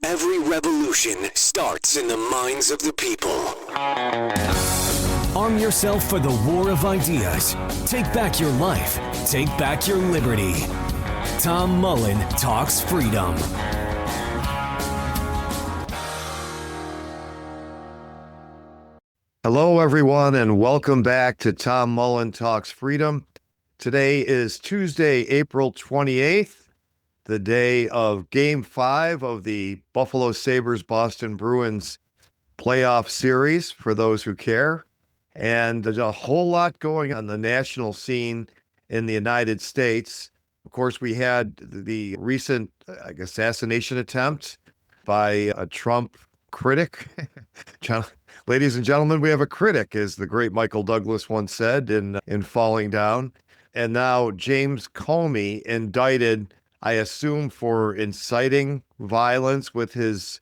Every revolution starts in the minds of the people. Arm yourself for the war of ideas. Take back your life. Take back your liberty. Tom Mullen Talks Freedom. Hello, everyone, and welcome back to Tom Mullen Talks Freedom. Today is Tuesday, April 28th, the day of Game 5 of the Buffalo Sabres-Boston Bruins playoff series, for those who care. And there's a whole lot going on the national scene in the United States. Of course, we had the recent assassination attempt by a Trump critic. Ladies and gentlemen, we have a critic, as the great Michael Douglas once said in Falling Down. And now James Comey indicted, I assume, for inciting violence with his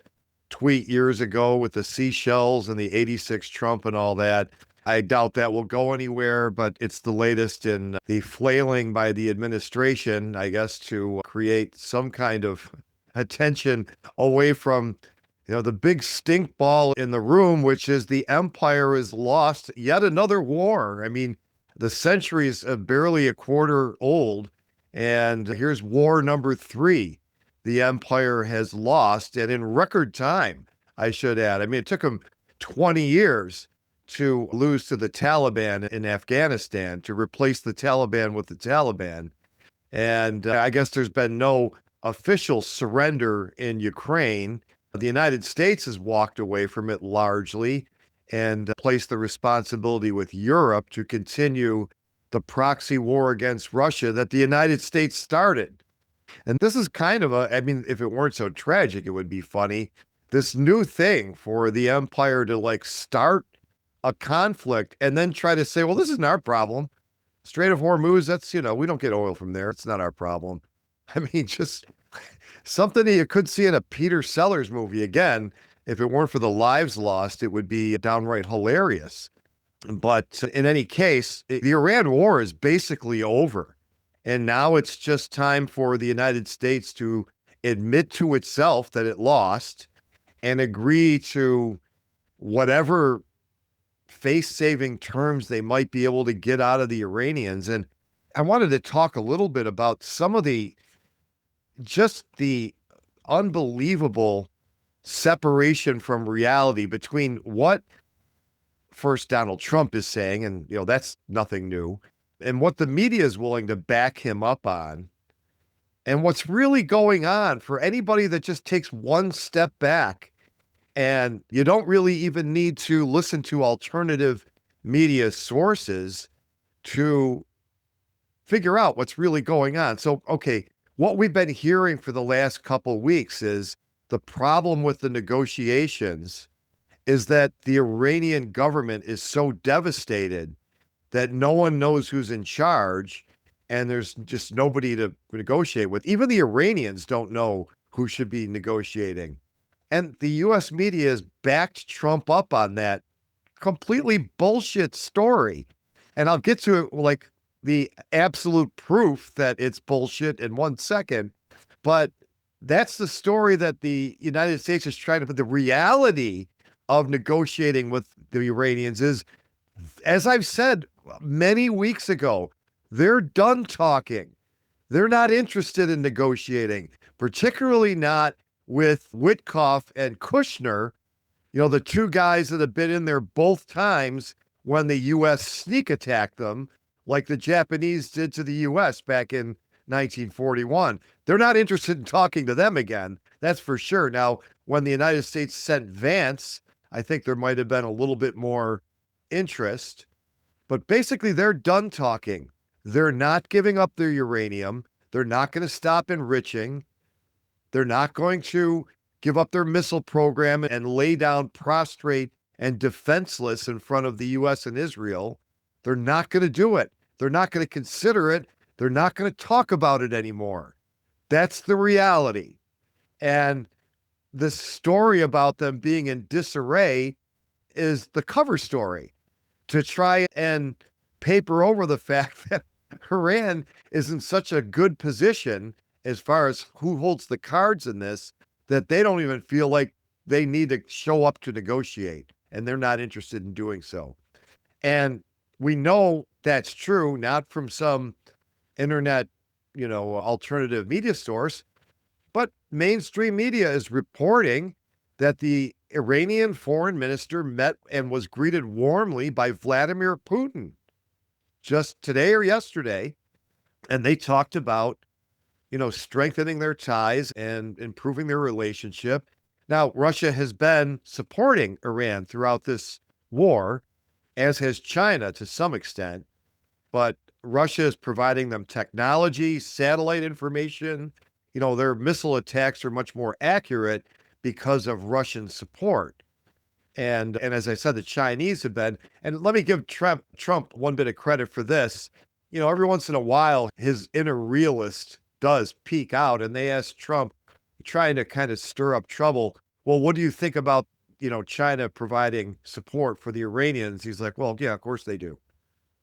tweet years ago with the seashells and the 86 Trump and all that. I doubt that will go anywhere, but it's the latest in the flailing by the administration, I guess, to create some kind of attention away from the big stink ball in the room, which is the empire has lost yet another war. I mean, the century is barely a quarter old, and here's war number 3. The empire has lost, and in record time, I should add. I mean, it took them 20 years to lose to the Taliban in Afghanistan, to replace the Taliban with the Taliban. And I guess there's been no official surrender in Ukraine. The United States has walked away from it largely and placed the responsibility with Europe to continue the proxy war against Russia that the United States started. And this is kind of if it weren't so tragic, it would be funny. This new thing for the empire to start a conflict and then try to say, well, this isn't our problem. Strait of Hormuz, that's, we don't get oil from there. It's not our problem. I mean, just something that you could see in a Peter Sellers movie. Again, if it weren't for the lives lost, it would be downright hilarious. But in any case, the Iran war is basically over. And now it's just time for the United States to admit to itself that it lost and agree to whatever face-saving terms they might be able to get out of the Iranians. And I wanted to talk a little bit about some of the unbelievable separation from reality between what first Donald Trump is saying, and that's nothing new, and what the media is willing to back him up on, and what's really going on for anybody that just takes one step back. And you don't really even need to listen to alternative media sources to figure out what's really going on. So, okay, what we've been hearing for the last couple weeks is the problem with the negotiations is that the Iranian government is so devastated that no one knows who's in charge, and there's just nobody to negotiate with. Even the Iranians don't know who should be negotiating. And the U.S. media has backed Trump up on that completely bullshit story. And I'll get to it, the absolute proof that it's bullshit in 1 second. But that's the story that the United States is trying to put. The reality of negotiating with the Iranians is, as I've said many weeks ago, they're done talking. They're not interested in negotiating, particularly not with Witkoff and Kushner, the two guys that have been in there both times when the U.S. sneak attacked them, like the Japanese did to the U.S. back in 1941. They're not interested in talking to them again, that's for sure. Now, when the United States sent Vance, I think there might have been a little bit more interest, but basically they're done talking. They're not giving up their uranium. They're not going to stop enriching. They're not going to give up their missile program and lay down prostrate and defenseless in front of the U.S. and Israel. They're not going to do it. They're not going to consider it. They're not going to talk about it anymore. That's the reality. And the story about them being in disarray is the cover story to try and paper over the fact that Iran is in such a good position as far as who holds the cards in this, that they don't even feel like they need to show up to negotiate, and they're not interested in doing so. And we know that's true, not from some internet, alternative media source, but mainstream media is reporting that the Iranian foreign minister met and was greeted warmly by Vladimir Putin just today or yesterday. And they talked about, strengthening their ties and improving their relationship. Now, Russia has been supporting Iran throughout this war, as has China to some extent, but Russia is providing them technology, satellite information. Their missile attacks are much more accurate because of Russian support. And as I said, the Chinese have been, and let me give Trump one bit of credit for this. Every once in a while, his inner realist does peek out, and they ask Trump, trying to kind of stir up trouble, well, what do you think about, China providing support for the Iranians? He's like, well, yeah, of course they do.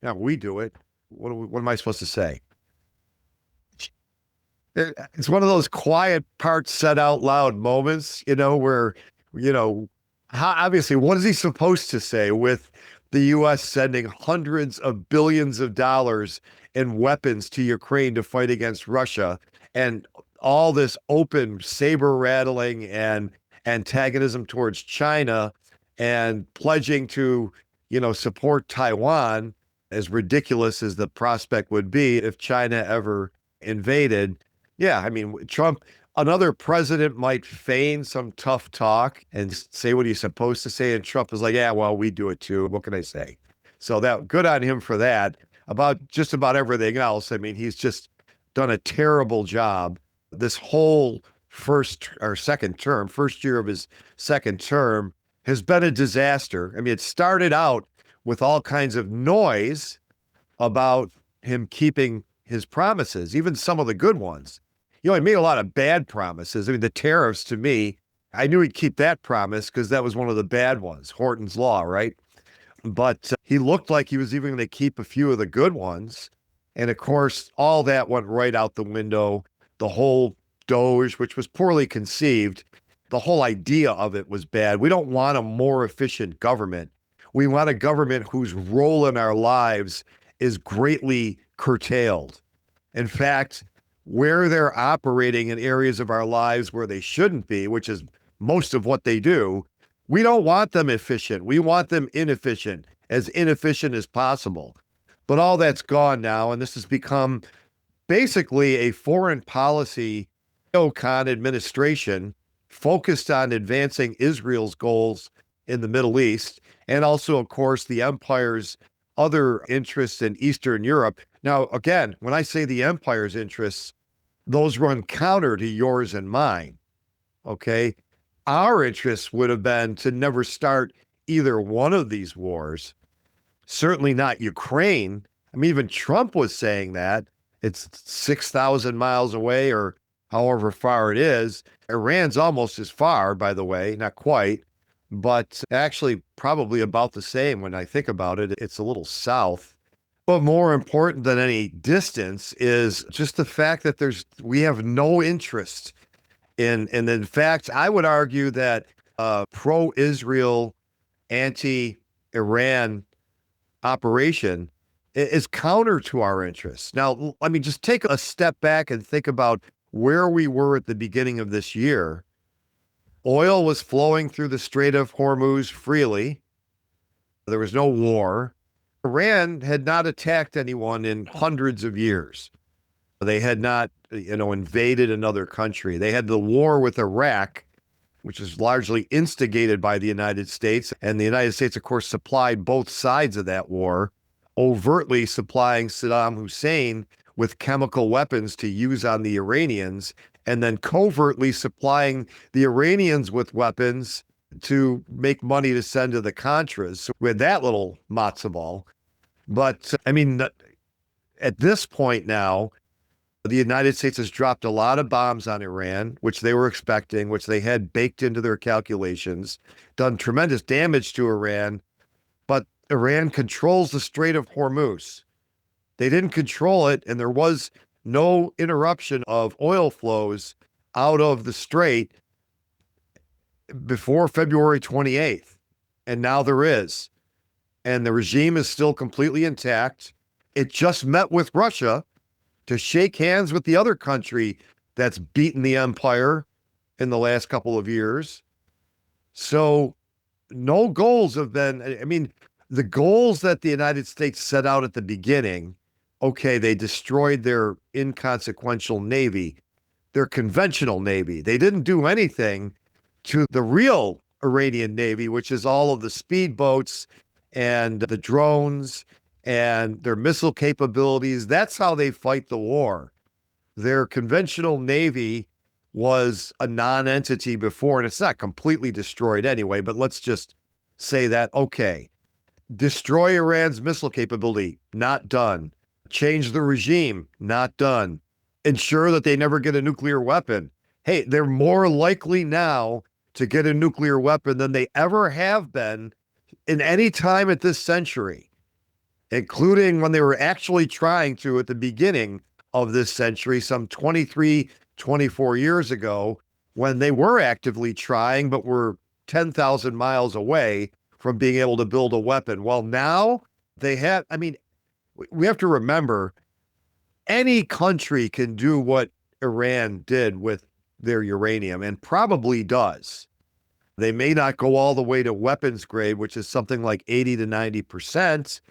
Yeah, we do it. What am I supposed to say? It's one of those quiet parts said out loud moments, where, obviously, what is he supposed to say with the U.S. sending hundreds of billions of dollars in weapons to Ukraine to fight against Russia, and all this open saber rattling and antagonism towards China, and pledging to, support Taiwan, as ridiculous as the prospect would be if China ever invaded. Yeah, I mean, Trump, another president might feign some tough talk and say what he's supposed to say, and Trump is like, yeah, well, we do it too. What can I say? So that, good on him for that. About just about everything else, I mean, he's just done a terrible job. This whole first year of his second term has been a disaster. I mean, it started out with all kinds of noise about him keeping his promises, even some of the good ones. He made a lot of bad promises. I mean, the tariffs, to me, I knew he'd keep that promise because that was one of the bad ones, Horton's Law, right? But he looked like he was even going to keep a few of the good ones. And of course, all that went right out the window. The whole DOGE, which was poorly conceived, the whole idea of it was bad. We don't want a more efficient government. We want a government whose role in our lives is greatly curtailed. In fact, where they're operating in areas of our lives where they shouldn't be, which is most of what they do, we don't want them efficient. We want them inefficient as possible. But all that's gone now, and this has become basically a foreign policy neocon administration focused on advancing Israel's goals in the Middle East, and also, of course, the empire's other interests in Eastern Europe. Now, again, when I say the empire's interests, those run counter to yours and mine, okay? Our interests would have been to never start either one of these wars, certainly not Ukraine. I mean, even Trump was saying that. It's 6,000 miles away or however far it is. Iran's almost as far, by the way, not quite, but actually probably about the same when I think about it. It's a little south. But more important than any distance is just the fact that we have no interest in, and in fact, I would argue that pro-Israel, anti-Iran operation is counter to our interests. Now, let me just take a step back and think about where we were at the beginning of this year. Oil was flowing through the Strait of Hormuz freely. There was no war. Iran had not attacked anyone in hundreds of years. They had not, invaded another country. They had the war with Iraq, which is largely instigated by the United States. And the United States, of course, supplied both sides of that war, overtly supplying Saddam Hussein with chemical weapons to use on the Iranians, and then covertly supplying the Iranians with weapons to make money to send to the Contras. So we had that little matzo ball. But I mean, at this point now, the United States has dropped a lot of bombs on Iran, which they were expecting, which they had baked into their calculations, done tremendous damage to Iran. But Iran controls the Strait of Hormuz. They didn't control it, and there was no interruption of oil flows out of the strait before February 28th. And now there is. And the regime is still completely intact. It just met with Russia to shake hands with the other country that's beaten the empire in the last couple of years. So no goals have been, I mean, the goals that the United States set out at the beginning, okay, they destroyed their inconsequential Navy, their conventional Navy. They didn't do anything to the real Iranian Navy, which is all of the speedboats and the drones and their missile capabilities. That's how they fight the war. Their conventional Navy was a non-entity before, and it's not completely destroyed anyway, but let's just say that, okay, destroy Iran's missile capability, not done. Change the regime, not done. Ensure that they never get a nuclear weapon. Hey, they're more likely now to get a nuclear weapon than they ever have been in any time at this century, including when they were actually trying to at the beginning of this century, some 23, 24 years ago, when they were actively trying, but were 10,000 miles away from being able to build a weapon. Well, now they have, I mean, we have to remember any country can do what Iran did with their uranium and probably does. They may not go all the way to weapons grade, which is something like 80 to 90%.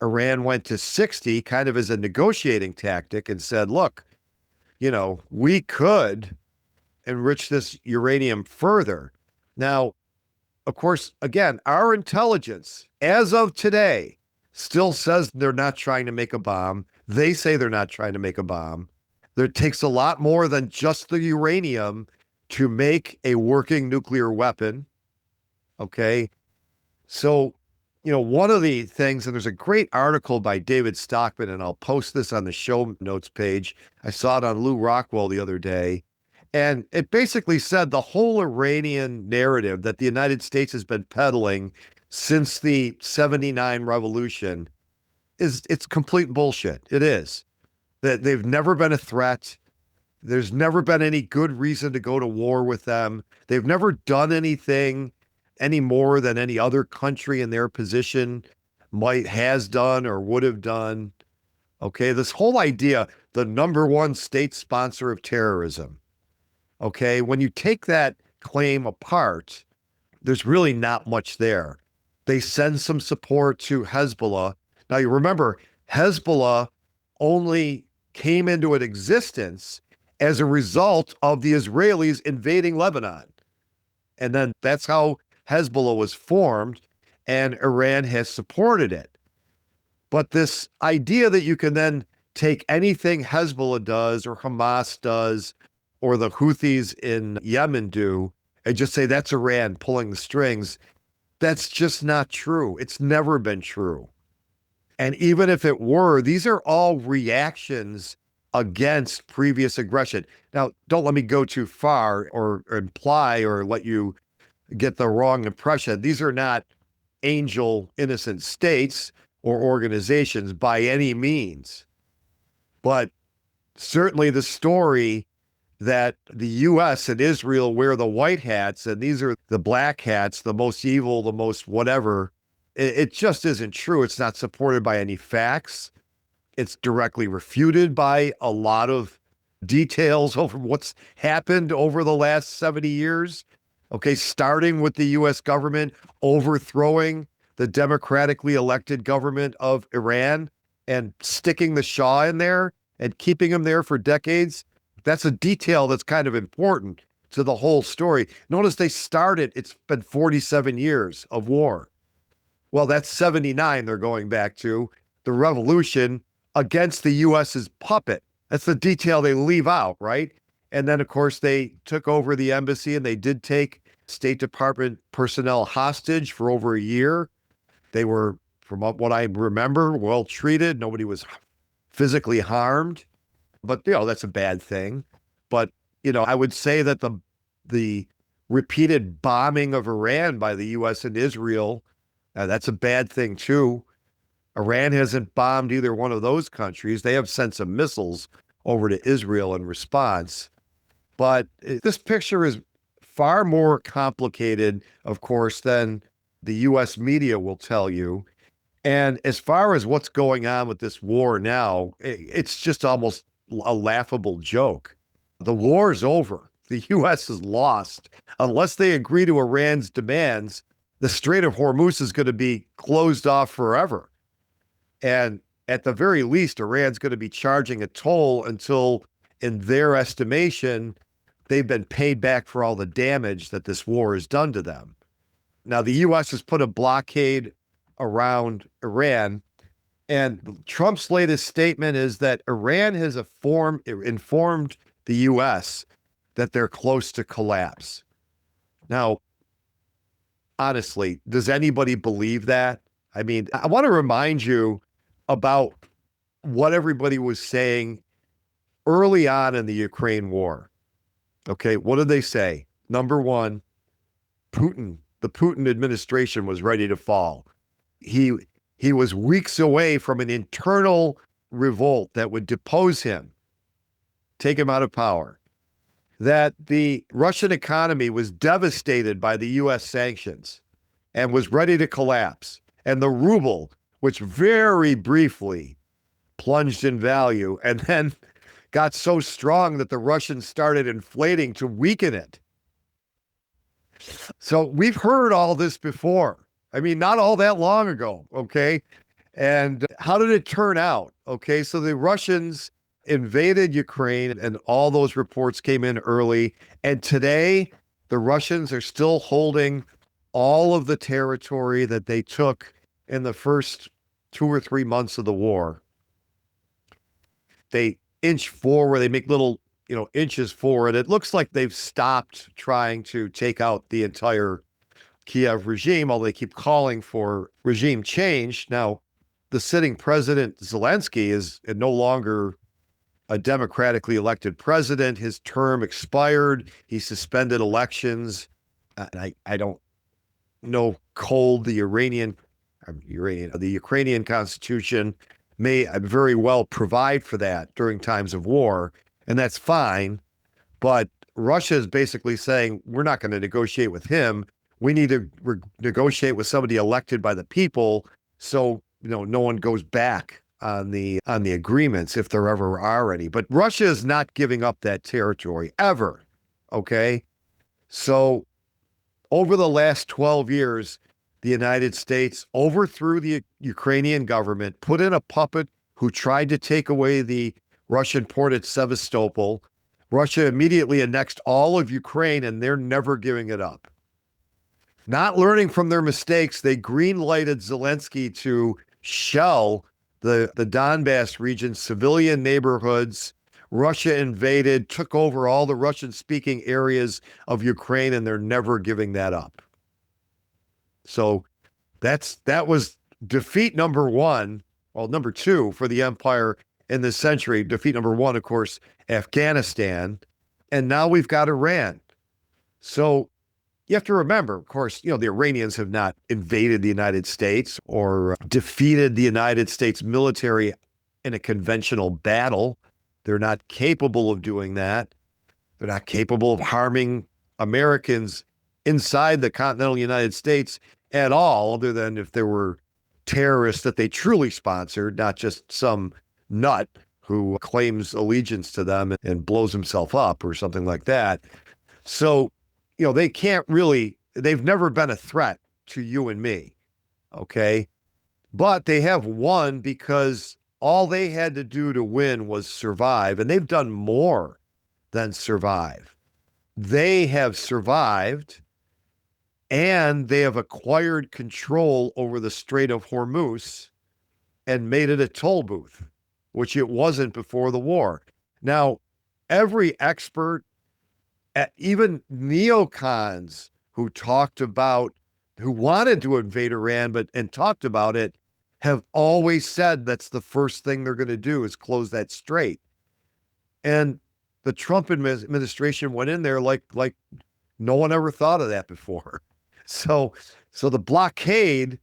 Iran went to 60 kind of as a negotiating tactic and said, look, you know, we could enrich this uranium further. Now, of course, again, our intelligence as of today still says they're not trying to make a bomb. They say they're not trying to make a bomb. There takes a lot more than just the uranium to make a working nuclear weapon. Okay. So, you know, one of the things, and there's a great article by David Stockman, and I'll post this on the show notes page. I saw it on Lou Rockwell the other day. And it basically said the whole Iranian narrative that the United States has been peddling since the 79 revolution it's complete bullshit. It is. That they've never been a threat. There's never been any good reason to go to war with them. They've never done anything any more than any other country in their position has done or would have done. Okay, this whole idea, the number one state sponsor of terrorism. Okay, when you take that claim apart, there's really not much there. They send some support to Hezbollah. Now, you remember, Hezbollah only came into existence as a result of the Israelis invading Lebanon. And then that's how Hezbollah was formed, and Iran has supported it. But this idea that you can then take anything Hezbollah does or Hamas does or the Houthis in Yemen do and just say that's Iran pulling the strings, that's just not true. It's never been true. And even if it were, these are all reactions against previous aggression. Now, don't let me go too far or imply or let you get the wrong impression. These are not angel innocent states or organizations by any means. But certainly the story that the U.S. and Israel wear the white hats and these are the black hats, the most evil, the most whatever, it just isn't true. It's not supported by any facts. It's directly refuted by a lot of details over what's happened over the last 70 years. Okay, starting with the U.S. government overthrowing the democratically elected government of Iran and sticking the Shah in there and keeping him there for decades. That's a detail that's kind of important to the whole story. Notice they started, it's been 47 years of war. Well, that's 79 they're going back to, the revolution against the U.S.'s puppet. That's the detail they leave out, right? And then, of course, they took over the embassy and they did take State Department personnel hostage for over a year. They were, from what I remember, well treated. Nobody was physically harmed. But, you know, that's a bad thing. But, you know, I would say that the repeated bombing of Iran by the U.S. and Israel, that's a bad thing, too. Iran hasn't bombed either one of those countries. They have sent some missiles over to Israel in response. But this picture is far more complicated, of course, than the U.S. media will tell you. And as far as what's going on with this war now, it's just almost a laughable joke. The war is over. The U.S. is lost. Unless they agree to Iran's demands, the Strait of Hormuz is going to be closed off forever. And at the very least, Iran's going to be charging a toll until, in their estimation, they've been paid back for all the damage that this war has done to them. Now, the U.S. has put a blockade around Iran, and Trump's latest statement is that Iran has informed the U.S. that they're close to collapse. Now, honestly, does anybody believe that? I mean, I want to remind you about what everybody was saying early on in the Ukraine war. Okay, what did they say? Number one, the Putin administration was ready to fall. He was weeks away from an internal revolt that would depose him, take him out of power. That the Russian economy was devastated by the U.S. sanctions and was ready to collapse. And the ruble, which very briefly plunged in value and then got so strong that the Russians started inflating to weaken it. So we've heard all this before. I mean, not all that long ago, okay? And how did it turn out? Okay, so the Russians invaded Ukraine and all those reports came in early. And today, the Russians are still holding all of the territory that they took in the first 2 or 3 months of the war. They inch forward, they make little, inches forward. It looks like they've stopped trying to take out the entire Kiev regime, although they keep calling for regime change. Now, the sitting president, Zelensky, is no longer a democratically elected president. His term expired. He suspended elections. And I don't know cold the Ukrainian constitution may very well provide for that during times of war, and that's fine. But Russia is basically saying, we're not going to negotiate with him. We need to negotiate with somebody elected by the people, so no one goes back on the agreements if there ever are any. But Russia is not giving up that territory ever. Okay, so over the last 12 years, the United States overthrew the Ukrainian government, put in a puppet who tried to take away the Russian port at Sevastopol. Russia immediately annexed all of Ukraine, and they're never giving it up. Not learning from their mistakes, they green-lighted Zelensky to shell the Donbass region, civilian neighborhoods. Russia invaded, took over all the Russian-speaking areas of Ukraine, and they're never giving that up. So that was defeat number one, well, number two for the empire in this century. Defeat number one, of course, Afghanistan. And now we've got Iran. So you have to remember, of course, the Iranians have not invaded the United States or defeated the United States military in a conventional battle. They're not capable of doing that. They're not capable of harming Americans inside the continental United States at all, other than if there were terrorists that they truly sponsored, not just some nut who claims allegiance to them and blows himself up or something like that. So, they can't really, they've never been a threat to you and me, okay? But they have won because all they had to do to win was survive, and they've done more than survive. They have survived, and they have acquired control over the Strait of Hormuz and made it a toll booth, which it wasn't before the war. Now, every expert, even neocons who wanted to invade Iran and talked about it, have always said that's the first thing they're going to do is close that strait. And the Trump administration went in there like no one ever thought of that before. So the blockade,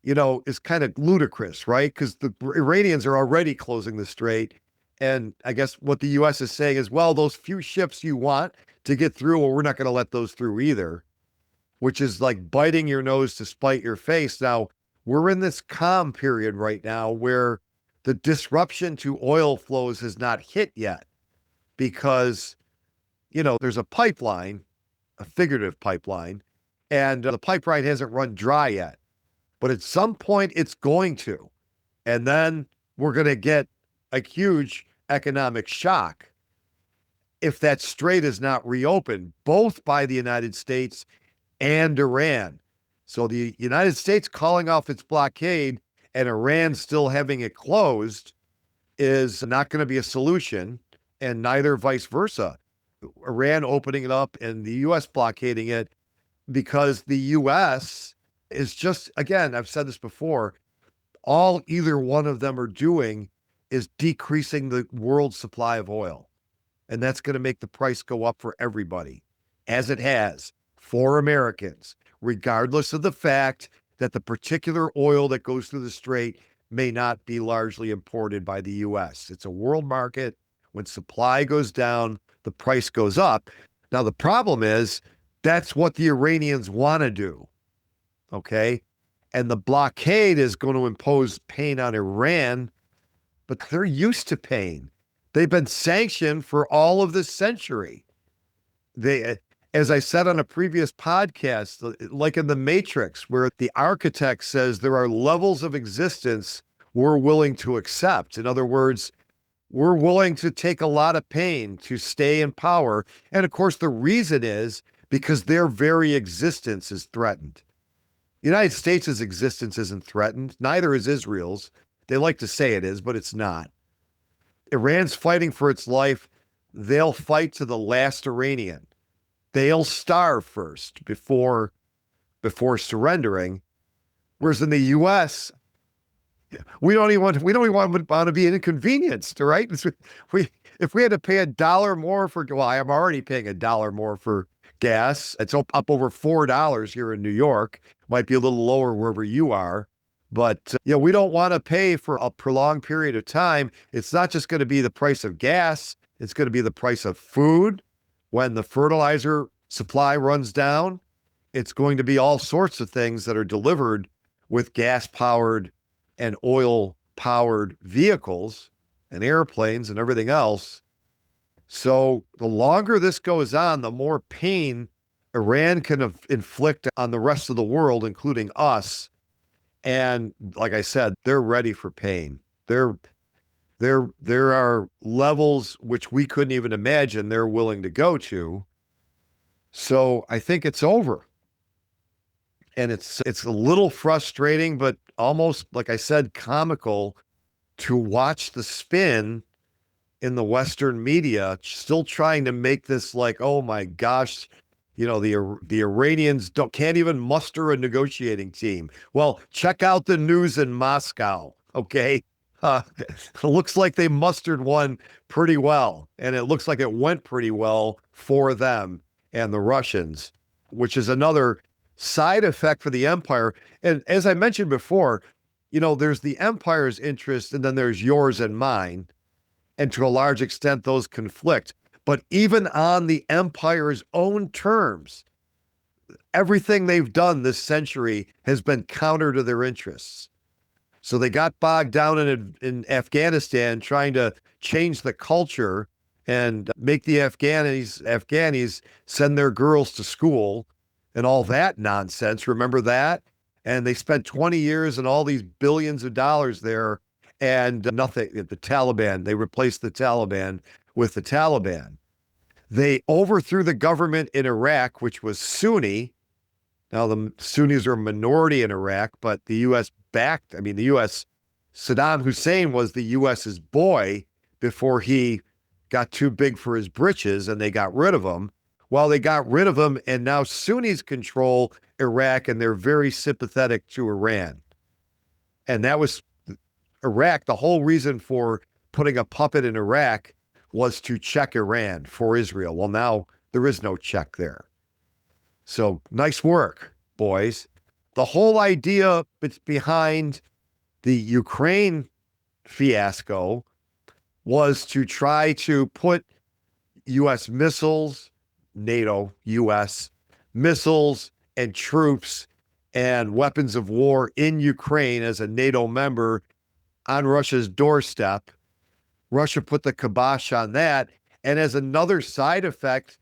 is kind of ludicrous, right? Because the Iranians are already closing the strait. And I guess what the U.S. is saying is, well, those few ships you want to get through. Well, we're not going to let those through either, which is like biting your nose to spite your face. Now, we're in this calm period right now where the disruption to oil flows has not hit yet because, there's a pipeline, a figurative pipeline, and the pipeline hasn't run dry yet. But at some point, it's going to. And then we're going to get a huge economic shock if that strait is not reopened, both by the United States and Iran. So the United States calling off its blockade and Iran still having it closed is not going to be a solution, and neither vice versa. Iran opening it up and the U.S. blockading it, because the U.S. is just, again, I've said this before, all either one of them are doing is decreasing the world supply of oil. And that's going to make the price go up for everybody, as it has for Americans, regardless of the fact that the particular oil that goes through the strait may not be largely imported by the U.S. It's a world market. When supply goes down, the price goes up. Now, the problem is that's what the Iranians want to do, okay? And the blockade is going to impose pain on Iran, but they're used to pain. They've been sanctioned for all of this century. They, as I said on a previous podcast, like in The Matrix, where the architect says there are levels of existence we're willing to accept. In other words, we're willing to take a lot of pain to stay in power. And of course, the reason is because their very existence is threatened. The United States' existence isn't threatened. Neither is Israel's. They like to say it is, but it's not. Iran's fighting for its life. They'll fight to the last Iranian. They'll starve first before surrendering. Whereas in the U.S., we don't even want to be inconvenienced, right? If we had to pay $1 more for, well, I'm already paying $1 more for gas. It's up over $4 here in New York. Might be a little lower wherever you are. But, we don't want to pay for a prolonged period of time. It's not just going to be the price of gas. It's going to be the price of food. When the fertilizer supply runs down, it's going to be all sorts of things that are delivered with gas-powered and oil-powered vehicles and airplanes and everything else. So the longer this goes on, the more pain Iran can inflict on the rest of the world, including us. And like I said, they're ready for pain. There are levels which we couldn't even imagine they're willing to go to. So I think it's over. And it's a little frustrating, but almost, like I said, comical to watch the spin in the Western media, still trying to make this like, oh my gosh, the Iranians can't even muster a negotiating team. Well, check out the news in Moscow, okay? It looks like they mustered one pretty well, and it looks like it went pretty well for them and the Russians, which is another side effect for the empire. And as I mentioned before, there's the empire's interest, and then there's yours and mine. And to a large extent, those conflict. But even on the empire's own terms, everything they've done this century has been counter to their interests. So they got bogged down in Afghanistan trying to change the culture and make the Afghanis send their girls to school and all that nonsense. Remember that? And they spent 20 years and all these billions of dollars there, and nothing. The Taliban, they replaced the Taliban with the Taliban. They overthrew the government in Iraq, which was Sunni. Now, the Sunnis are a minority in Iraq, but the U.S. Saddam Hussein was the U.S.'s boy before he got too big for his britches, and they got rid of him. Well, they got rid of him, and now Sunnis control Iraq, and they're very sympathetic to Iran. And that was Iraq. The whole reason for putting a puppet in Iraq was to check Iran for Israel. Well, now there is no check there. So nice work, boys. The whole idea behind the Ukraine fiasco was to try to put U.S. missiles, NATO, US, missiles and troops and weapons of war in Ukraine as a NATO member on Russia's doorstep. Russia put the kibosh on that. And as another side effect,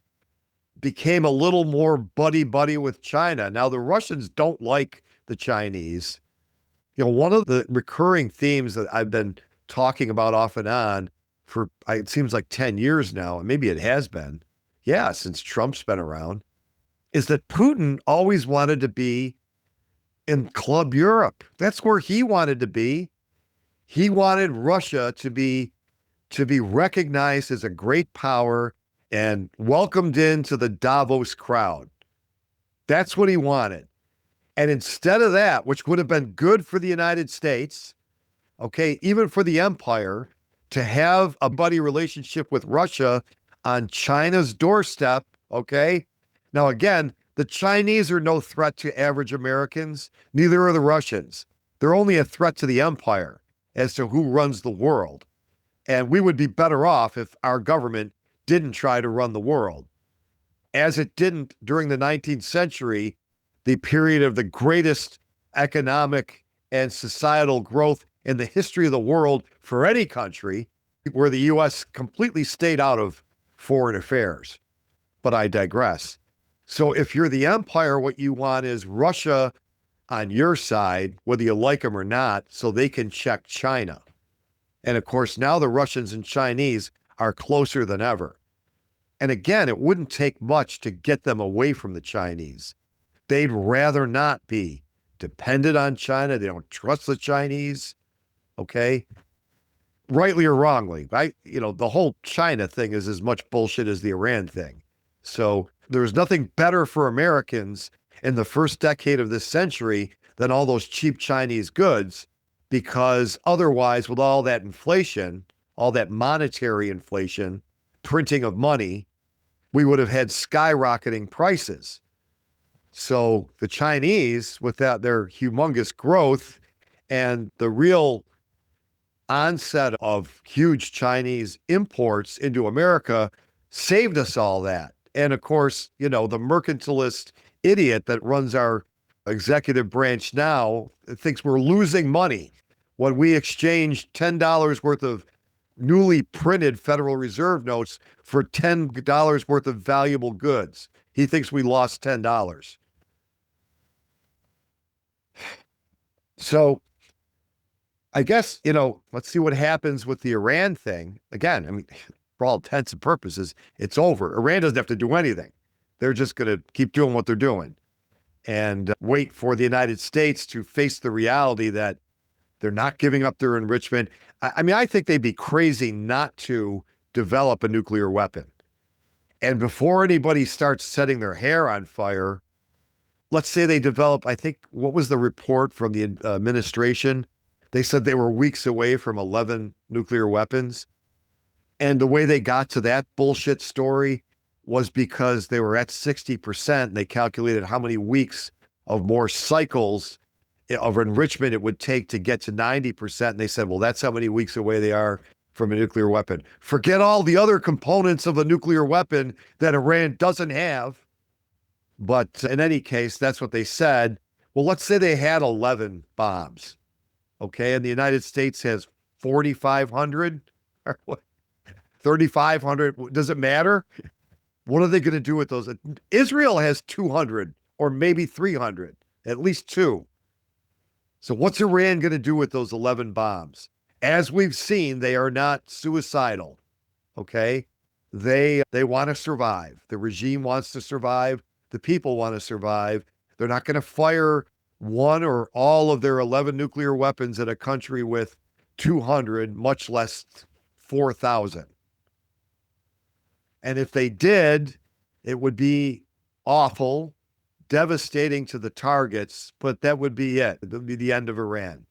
became a little more buddy-buddy with China. Now, the Russians don't like the Chinese. One of the recurring themes that I've been talking about off and on for, it seems like 10 years now, and maybe it has been, since Trump's been around, is that Putin always wanted to be in Club Europe. That's where he wanted to be. He wanted Russia to be recognized as a great power and welcomed into the Davos crowd. That's what he wanted. And instead of that, which would have been good for the United States, okay, even for the empire, to have a buddy relationship with Russia on China's doorstep, okay? Now, again, the Chinese are no threat to average Americans. Neither are the Russians. They're only a threat to the empire as to who runs the world. And we would be better off if our government didn't try to run the world. As it didn't during the 19th century, the period of the greatest economic and societal growth in the history of the world for any country, where the U.S. completely stayed out of foreign affairs. But I digress. So if you're the empire, what you want is Russia on your side, whether you like them or not, so they can check China. And of course, now the Russians and Chinese are closer than ever. And again, it wouldn't take much to get them away from the Chinese. They'd rather not be dependent on China. They don't trust the Chinese, okay? Rightly or wrongly, the whole China thing is as much bullshit as the Iran thing. So there's nothing better for Americans in the first decade of this century than all those cheap Chinese goods, because otherwise, with all that inflation, all that monetary inflation, printing of money, we would have had skyrocketing prices. So the Chinese, without their humongous growth and the real onset of huge Chinese imports into America, saved us all that. And of course, the mercantilist idiot that runs our executive branch now thinks we're losing money when we exchange $10 worth of newly printed Federal Reserve notes for $10 worth of valuable goods. He thinks we lost $10. So I guess, let's see what happens with the Iran thing. Again, for all intents and purposes, it's over. Iran doesn't have to do anything. They're just going to keep doing what they're doing and wait for the United States to face the reality that they're not giving up their enrichment. I think they'd be crazy not to develop a nuclear weapon. And before anybody starts setting their hair on fire, let's say they develop, I think, what was the report from the administration? They said they were weeks away from 11 nuclear weapons. And the way they got to that bullshit story was because they were at 60%. And they calculated how many weeks of more cycles of enrichment it would take to get to 90%. And they said, well, that's how many weeks away they are from a nuclear weapon. Forget all the other components of a nuclear weapon that Iran doesn't have. But in any case, that's what they said. Well, let's say they had 11 bombs, okay? And the United States has 4,500 or what? 3,500. Does it matter? What are they going to do with those? Israel has 200 or maybe 300, at least two. So what's Iran going to do with those 11 bombs? As we've seen, they are not suicidal, okay? They want to survive. The regime wants to survive. The people want to survive. They're not going to fire one or all of their 11 nuclear weapons at a country with 200, much less 4,000. And if they did, it would be awful, devastating to the targets, but that would be it. It would be the end of Iran.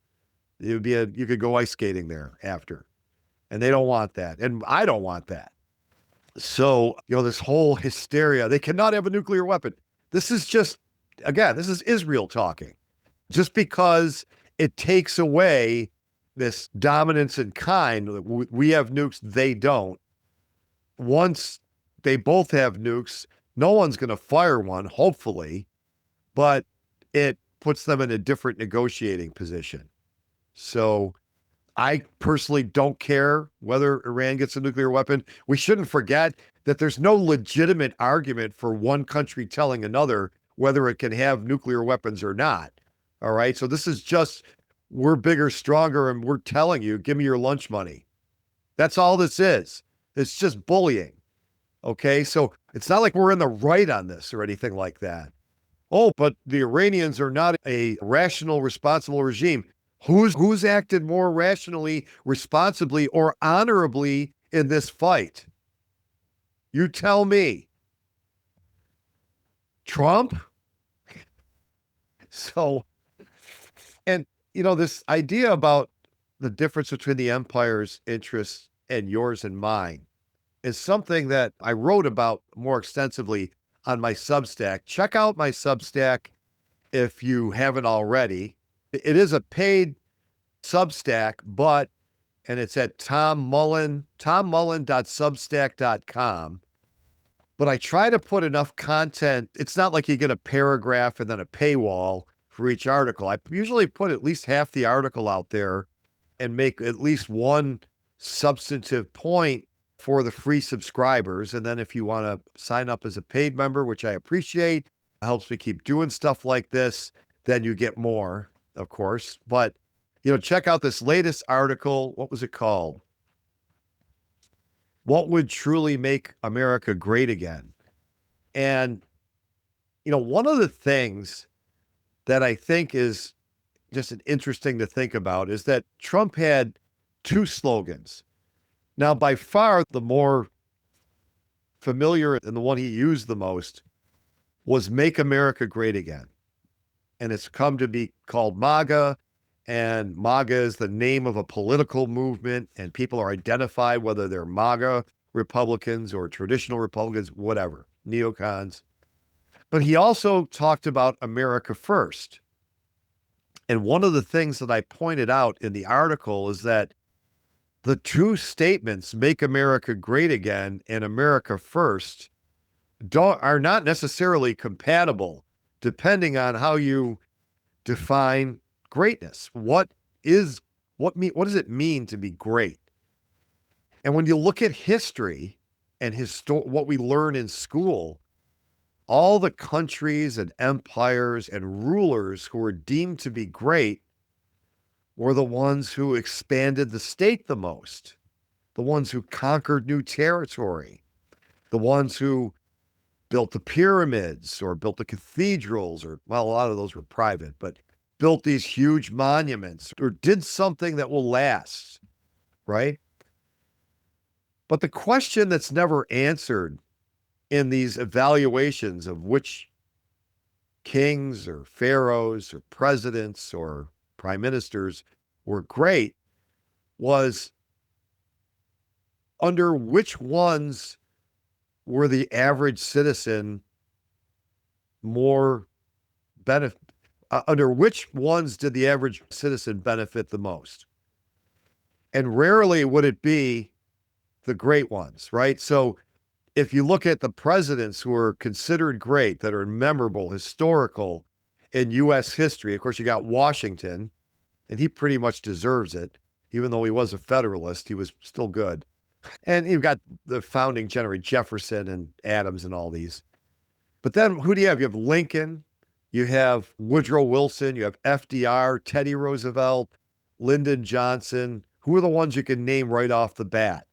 It would be you could go ice skating there after. And they don't want that. And I don't want that. So, this whole hysteria, they cannot have a nuclear weapon. This is just, again, this is Israel talking. Just because it takes away this dominance in kind, we have nukes, they don't. Once they both have nukes, No one's going to fire one, hopefully, but it puts them in a different negotiating position. So I personally don't care whether Iran gets a nuclear weapon. We shouldn't forget that there's no legitimate argument for one country telling another whether it can have nuclear weapons or not. All right. So this is just, we're bigger, stronger, and we're telling you, give me your lunch money. That's all this is. It's just bullying. Okay. So it's not like we're in the right on this or anything like that. Oh, but the Iranians are not a rational, responsible regime. Who's acted more rationally, responsibly, or honorably in this fight? You tell me. Trump? So, and this idea about the difference between the empire's interests and yours and mine is something that I wrote about more extensively on my Substack. Check out my Substack if you haven't already. It is a paid Substack, and it's at tommullen.substack.com. But I try to put enough content. It's not like you get a paragraph and then a paywall for each article. I usually put at least half the article out there and make at least one substantive point for the free subscribers. And then if you want to sign up as a paid member, which I appreciate, it helps me keep doing stuff like this, then you get more, of course. But, check out this latest article. What was it called? What would truly make America great again? And, one of the things that I think is just interesting to think about is that Trump had two slogans. Now, by far, the more familiar and the one he used the most was Make America Great Again. And it's come to be called MAGA. And MAGA is the name of a political movement, and people are identified whether they're MAGA Republicans or traditional Republicans, whatever, neocons. But he also talked about America First. And one of the things that I pointed out in the article is that the two statements, Make America Great Again and America First, are not necessarily compatible, depending on how you define greatness. What does it mean to be great? And when you look at history and what we learn in school, all the countries and empires and rulers who were deemed to be great were the ones who expanded the state the most, the ones who conquered new territory, the ones who built the pyramids or built the cathedrals, a lot of those were private, but built these huge monuments or did something that will last, right? But the question that's never answered in these evaluations of which kings or pharaohs or presidents or prime ministers were great was under which ones were the average citizen more benefit? Under which ones did the average citizen benefit the most? And rarely would it be the great ones, right? So if you look at the presidents who are considered great, that are memorable, historical in U.S. history, of course, you got Washington, and he pretty much deserves it. Even though he was a Federalist, he was still good. And you've got the founding generation, Jefferson and Adams and all these. But then who do you have? You have Lincoln, you have Woodrow Wilson, you have FDR, Teddy Roosevelt, Lyndon Johnson. Who are the ones you can name right off the bat?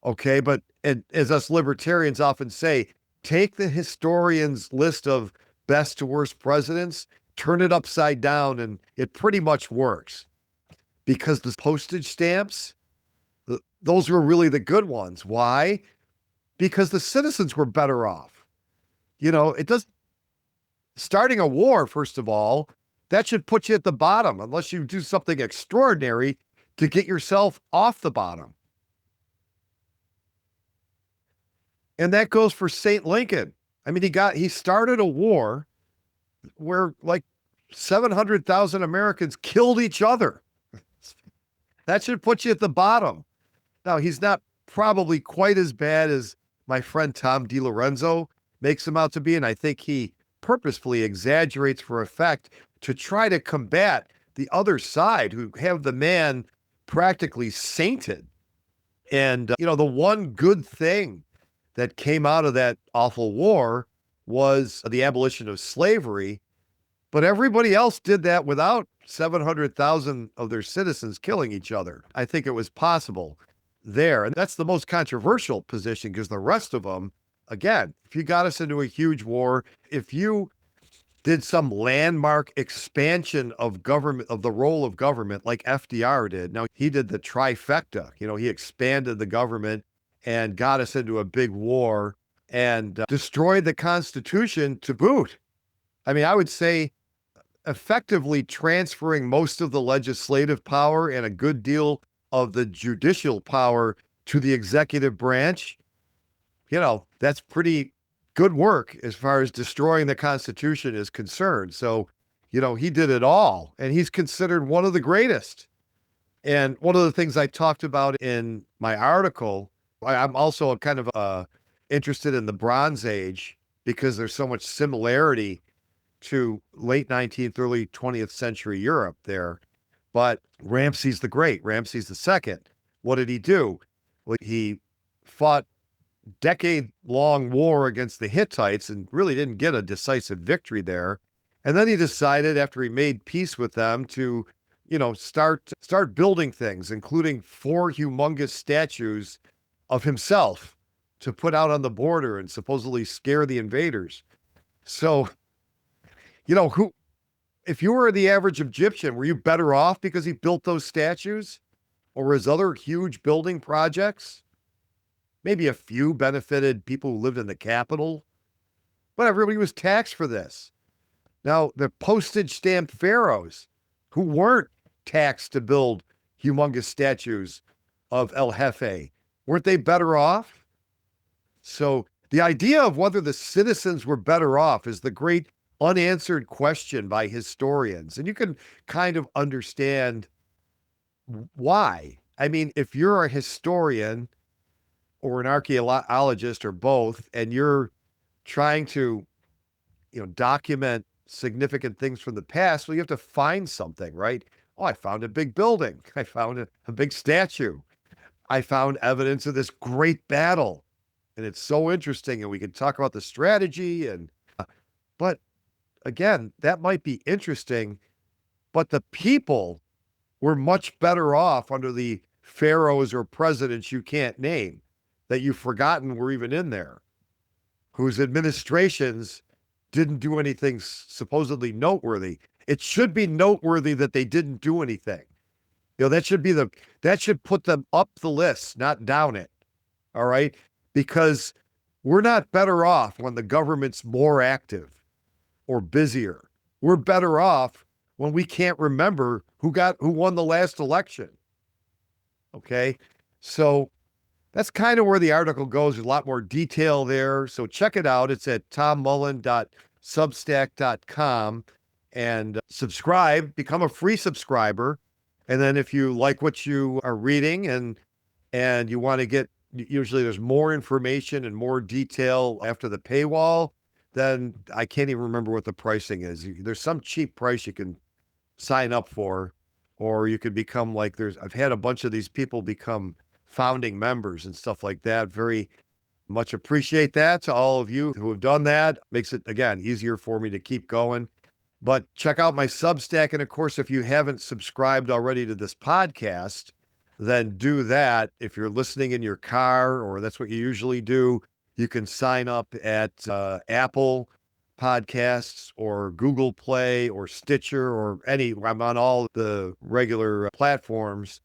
Okay, but and as us libertarians often say, take the historian's list of best to worst presidents, turn it upside down, and it pretty much works. Because the postage stamps, those were really the good ones. Why? Because the citizens were better off. Starting a war, first of all, that should put you at the bottom unless you do something extraordinary to get yourself off the bottom. And that goes for St. Lincoln. I mean, he started a war where like 700,000 Americans killed each other. That should put you at the bottom. Now, he's not probably quite as bad as my friend Tom DiLorenzo makes him out to be. And I think he purposefully exaggerates for effect to try to combat the other side who have the man practically sainted. And, the one good thing that came out of that awful war was the abolition of slavery. But everybody else did that without 700,000 of their citizens killing each other. I think it was possible there. And that's the most controversial position because the rest of them, again, if you got us into a huge war, if you did some landmark expansion of government, of the role of government, like FDR did. Now, he did the trifecta. He expanded the government and got us into a big war and destroyed the Constitution to boot. I mean, I would say effectively transferring most of the legislative power and a good deal of the judicial power to the executive branch. That's pretty good work as far as destroying the Constitution is concerned. So, he did it all, and he's considered one of the greatest. And one of the things I talked about in my article, I'm also kind of interested in the Bronze Age because there's so much similarity to late 19th, early 20th century Europe there. But Ramses the Great, Ramses II, what did he do? Well, he fought decade-long war against the Hittites and really didn't get a decisive victory there. And then he decided, after he made peace with them, to, start building things, including 4 humongous statues of himself to put out on the border and supposedly scare the invaders. So, if you were the average Egyptian, were you better off because he built those statues or his other huge building projects? Maybe a few benefited people who lived in the capital, but everybody was taxed for this. Now, the postage stamp pharaohs who weren't taxed to build humongous statues of El Jefe, weren't they better off? So the idea of whether the citizens were better off is the great unanswered question by historians. And you can kind of understand why. I mean, if you're a historian or an archaeologist or both, and you're trying to, document significant things from the past, well, you have to find something, right? Oh, I found a big building. I found a big statue. I found evidence of this great battle. And it's so interesting. And we can talk about the strategy but again, that might be interesting, but the people were much better off under the pharaohs or presidents you can't name, that you've forgotten were even in there, whose administrations didn't do anything supposedly noteworthy. It should be noteworthy that they didn't do anything. That should put them up the list, not down it. All right. Because we're not better off when the government's more active or busier. We're better off when we can't remember who won the last election. Okay. So that's kind of where the article goes. There's a lot more detail there. So check it out. It's at tommullen.substack.com and subscribe, become a free subscriber. And then if you like what you are reading and you want to get, usually there's more information and more detail after the paywall, then I can't even remember what the pricing is. There's some cheap price you can sign up for, or you could become I've had a bunch of these people become founding members and stuff like that. Very much appreciate that to all of you who have done that. Makes it, again, easier for me to keep going. But check out my Substack. And of course, if you haven't subscribed already to this podcast, then do that. If you're listening in your car, or that's what you usually do, you can sign up at Apple Podcasts or Google Play or Stitcher or I'm on all the regular platforms.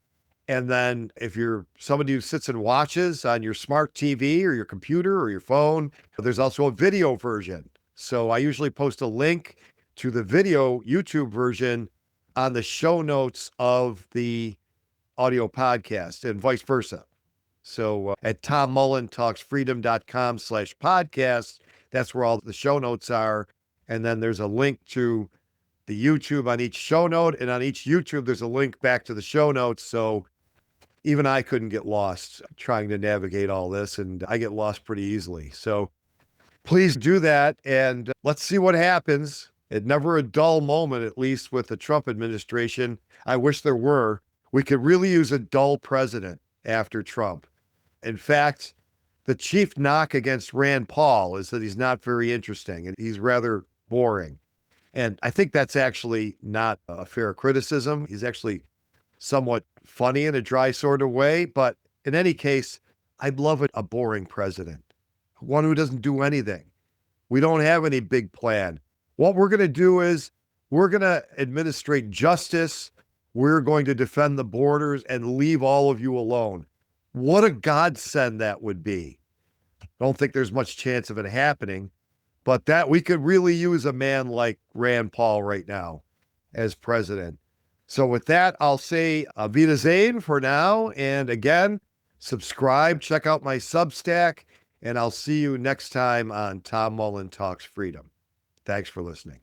And then if you're somebody who sits and watches on your smart TV or your computer or your phone, there's also a video version. So I usually post a link to the video YouTube version on the show notes of the audio podcast and vice versa. So at tommullentalksfreedom.com/podcast, that's where all the show notes are. And then there's a link to the YouTube on each show note. And on each YouTube, there's a link back to the show notes. So even I couldn't get lost trying to navigate all this, and I get lost pretty easily. So please do that, and let's see what happens. It's never a dull moment, at least with the Trump administration. I wish there were. We could really use a dull president after Trump. In fact, the chief knock against Rand Paul is that he's not very interesting and he's rather boring. And I think that's actually not a fair criticism. He's actually somewhat funny in a dry sort of way. But in any case, I'd love a boring president, one who doesn't do anything. We don't have any big plan. What we're going to do is we're going to administrate justice. We're going to defend the borders and leave all of you alone. What a godsend that would be. Don't think there's much chance of it happening, but that we could really use a man like Rand Paul right now as president. So with that, I'll say Auf Wiedersehen for now. And again, subscribe, check out my Substack, and I'll see you next time on Tom Mullen Talks Freedom. Thanks for listening.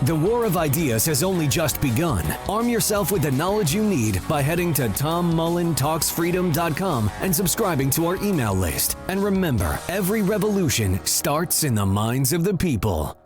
The War of Ideas has only just begun. Arm yourself with the knowledge you need by heading to TomMullenTalksFreedom.com and subscribing to our email list. And remember, every revolution starts in the minds of the people.